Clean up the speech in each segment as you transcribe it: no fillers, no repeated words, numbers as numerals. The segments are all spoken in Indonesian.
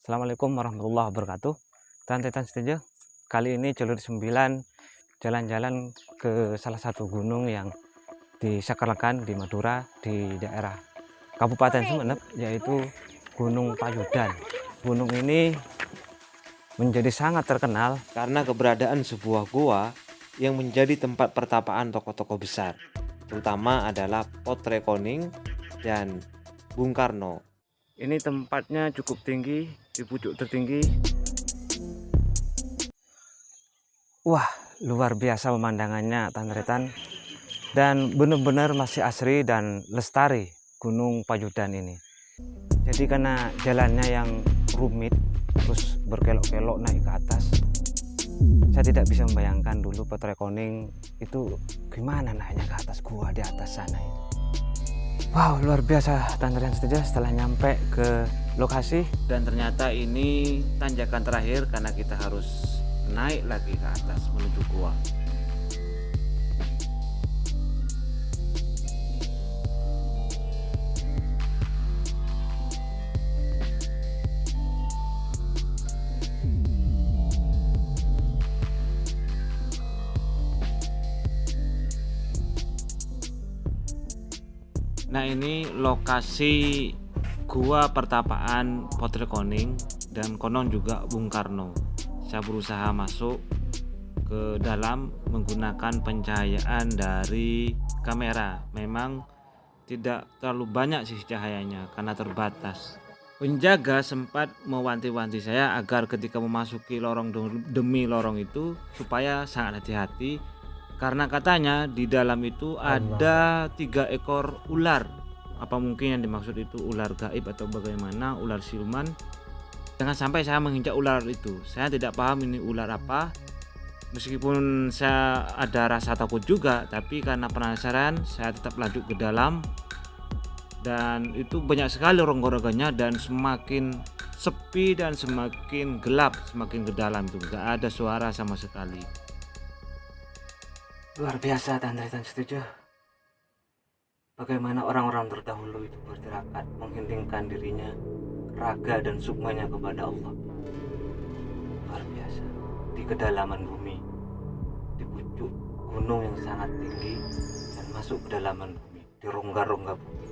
Assalamualaikum warahmatullahi wabarakatuh. Tantetan setuju. Kali ini jalur 9 jalan-jalan ke salah satu gunung yang di Sekalakan di Madura di daerah Kabupaten Sumeneb, yaitu Gunung Payudan. Gunung ini menjadi sangat terkenal karena keberadaan sebuah gua yang menjadi tempat pertapaan tokoh-tokoh besar, terutama adalah Potre Koning dan Bung Karno. Ini tempatnya cukup tinggi, di pucuk tertinggi. Wah, luar biasa pemandangannya, Tanretan. Dan benar-benar masih asri dan lestari Gunung Payudan ini. Jadi karena jalannya yang rumit, terus berkelok-kelok naik ke atas, saya tidak bisa membayangkan dulu Potre Koning itu gimana naiknya ke atas gua di atas sana itu. Wow, luar biasa Tanretan saja setelah nyampe ke lokasi. Dan ternyata ini tanjakan terakhir karena kita harus naik lagi ke atas menuju gua. Nah, ini lokasi gua pertapaan Potre Koning dan konon juga Bung Karno. Saya berusaha masuk ke dalam menggunakan pencahayaan dari kamera. Memang tidak terlalu banyak sih cahayanya karena terbatas. Penjaga sempat mewanti-wanti saya agar ketika memasuki lorong demi lorong itu supaya sangat hati-hati, karena katanya di dalam itu ada 3 ekor ular. Apa mungkin yang dimaksud itu ular gaib atau bagaimana, ular siluman. Jangan sampai saya menginjak ular itu. Saya tidak paham ini ular apa. Meskipun saya ada rasa takut juga, tapi karena penasaran saya tetap lanjut ke dalam. Dan itu banyak sekali rongga-rongganya dan semakin sepi dan semakin gelap, semakin ke dalam itu nggak ada suara sama sekali. Luar biasa Tanretan setuju. Bagaimana orang-orang terdahulu itu bertirakat mengheningkan dirinya, raga dan sukmanya kepada Allah. Luar biasa. Di kedalaman bumi, di pucuk gunung yang sangat tinggi dan masuk ke kedalaman bumi, di rongga-rongga bumi.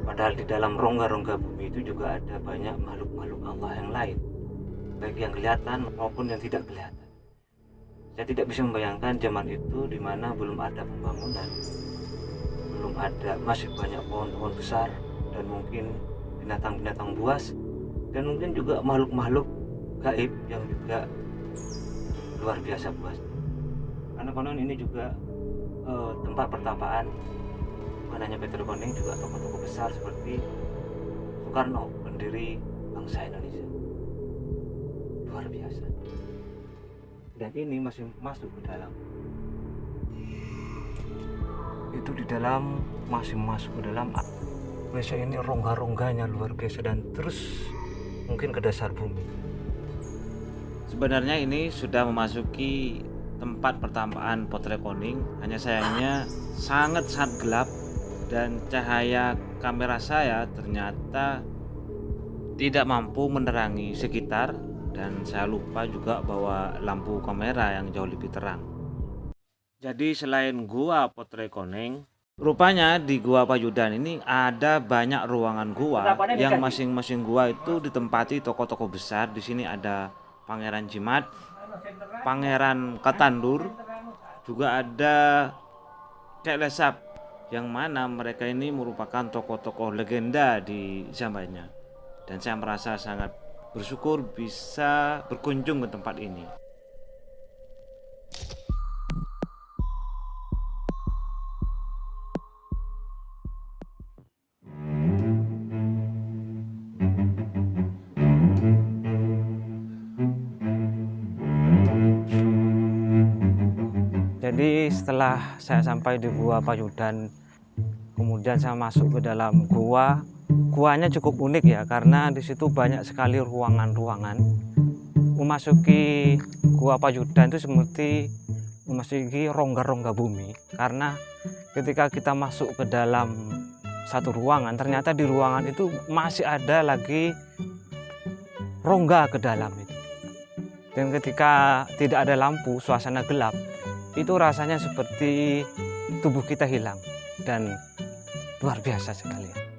Padahal di dalam rongga-rongga bumi itu juga ada banyak makhluk-makhluk Allah yang lain, baik yang kelihatan maupun yang tidak kelihatan. Saya tidak bisa membayangkan zaman itu di mana belum ada pembangunan, belum ada, masih banyak pohon-pohon besar dan mungkin binatang-binatang buas dan mungkin juga makhluk-makhluk gaib yang juga luar biasa buas. Karena konon ini juga tempat pertapaan bukan hanya Potre Koning, juga tokoh-tokoh besar seperti Soekarno, pendiri bangsa Indonesia. Luar biasa. Dan ini masih masuk ke dalam. Itu di dalam masih masuk ke dalam. Biasanya ini rongga-rongganya luar biasa dan terus mungkin ke dasar bumi. Sebenarnya ini sudah memasuki tempat pertapaan Potre Koning, hanya sayangnya sangat-sangat gelap dan cahaya kamera saya ternyata tidak mampu menerangi sekitar, dan saya lupa juga bawa lampu kamera yang jauh lebih terang. Jadi selain gua Potre Koning, rupanya di Gua Payudan ini ada banyak ruangan gua yang masing-masing gua itu ditempati tokoh-tokoh besar. Di sini ada Pangeran Jimat, Pangeran Katandur, juga ada Kek Lesap, yang mana mereka ini merupakan tokoh-tokoh legenda di zamannya. Dan saya merasa sangat bersyukur bisa berkunjung ke tempat ini. Jadi setelah saya sampai di Gua Payudan, kemudian saya masuk ke dalam gua. Guanya cukup unik ya, karena di situ banyak sekali ruangan-ruangan. Memasuki Gua Payudan itu seperti memasuki rongga-rongga bumi, karena ketika kita masuk ke dalam satu ruangan, ternyata di ruangan itu masih ada lagi rongga ke dalam itu. Dan ketika tidak ada lampu, suasana gelap, itu rasanya seperti tubuh kita hilang dan luar biasa sekali.